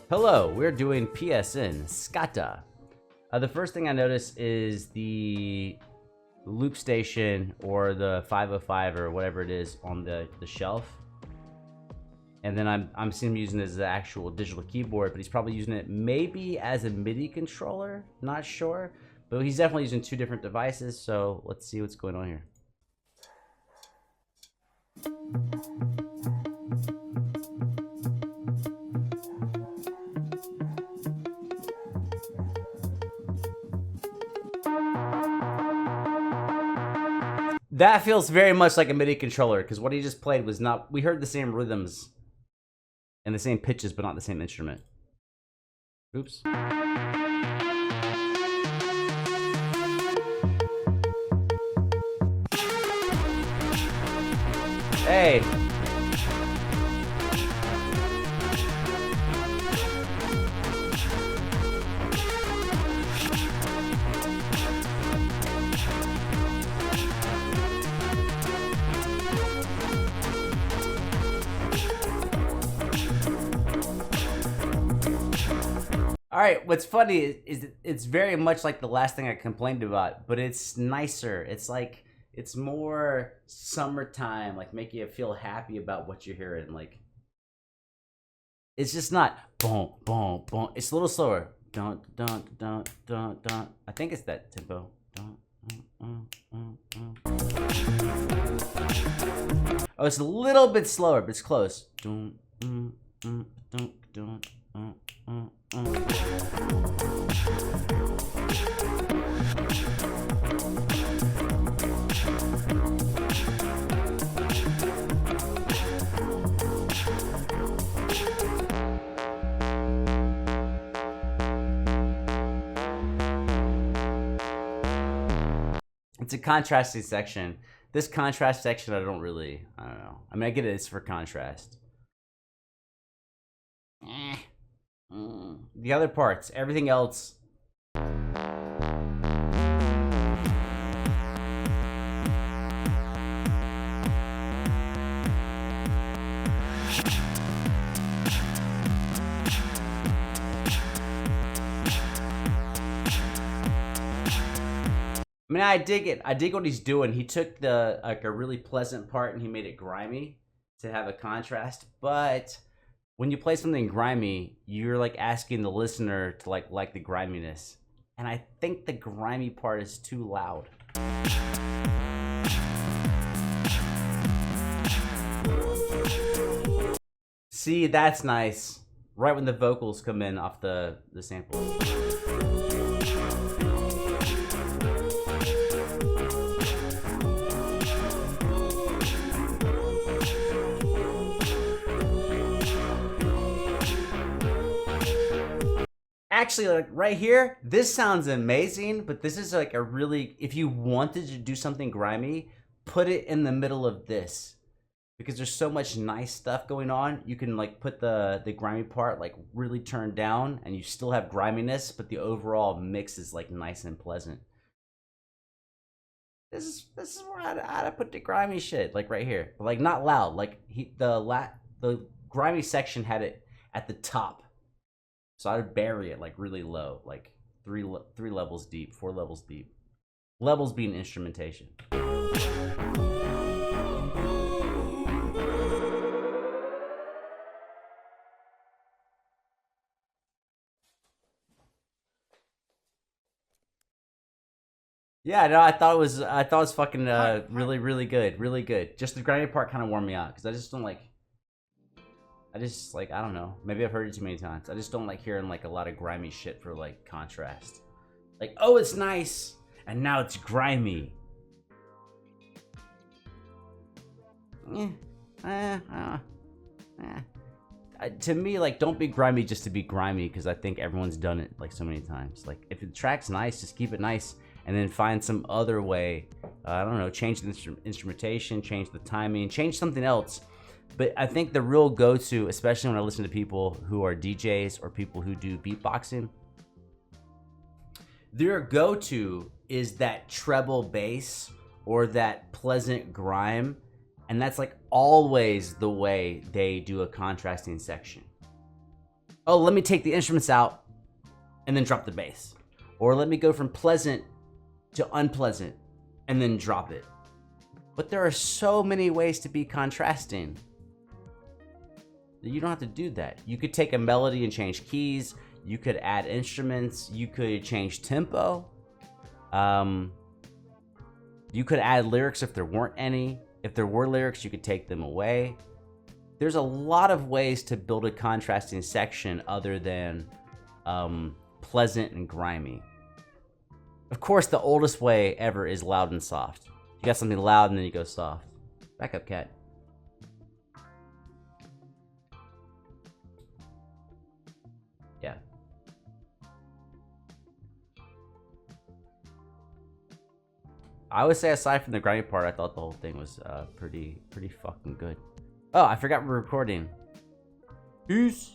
Hello, we're doing PSN Skatá. The first thing I notice is the Loopstation or the 505 or whatever it is on the shelf. And then I'm seeing him using it as the actual digital keyboard, but he's probably using it maybe as a MIDI controller, not sure. But he's definitely using two different devices, so let's see what's going on here. That feels very much like a MIDI controller, because what he just played was not... We heard the same rhythms and the same pitches, but not the same instrument. Oops. Hey. All right, what's funny is it's very much like the last thing I complained about, but it's nicer. It's like, it's more summertime, like make you feel happy about what you're hearing. Like, it's just not boom, boom, boom. It's a little slower. Dun, dun, dun, dun, dun. I think it's that tempo. Dun, dun, dun, dun, dun. Oh, it's a little bit slower, but it's close. Dun, dun, dun, dun, dun, dun, dun. It's a contrasting section. This contrast section, I don't know. I mean, I get it, it's for contrast. The other parts, everything else. I mean, I dig it. I dig what he's doing. He took the like a really pleasant part and he made it grimy to have a contrast, but when you play something grimy, you're like asking the listener to like the griminess. And I think the grimy part is too loud. See, that's nice. Right when the vocals come in off the sample. Actually, like right here, this sounds amazing, but this is like a really, if you wanted to do something grimy, put it in the middle of this. Because there's so much nice stuff going on, you can like put the grimy part like really turned down and you still have griminess, but the overall mix is like nice and pleasant. This is where I'd put the grimy shit, like right here. But like not loud, like the grimy section had it at the top. So I would bury it like really low, like three levels deep, 4 levels deep. Levels being instrumentation. Yeah, no, I thought it was fucking really good. Just the grimy part kind of wore me out because I just like, I don't know. Maybe I've heard it too many times. I just don't like hearing like a lot of grimy shit for like contrast. Like, oh, it's nice, and now it's grimy. To me, like, don't be grimy just to be grimy, because I think everyone's done it like so many times. Like, if the track's nice, just keep it nice, and then find some other way. I don't know, change the instrumentation, change the timing, change something else. But I think the real go-to, especially when I listen to people who are DJs or people who do beatboxing, their go-to is that treble bass or that pleasant grime, and that's like always the way they do a contrasting section. oh, let me take the instruments out and then drop the bass. Or let me go from pleasant to unpleasant and then drop it. But there are so many ways to be contrasting. You don't have to do that. You could take a melody and change keys. You could add instruments. You could change tempo. You could add lyrics if there weren't any. If there were lyrics, you could take them away. There's a lot of ways to build a contrasting section other than pleasant and grimy. Of course, the oldest way ever is loud and soft. You got something loud and then you go soft. Back up, cat. Yeah. I would say aside from the grimy part, I thought the whole thing was pretty fucking good. Oh, I forgot we're recording. Peace.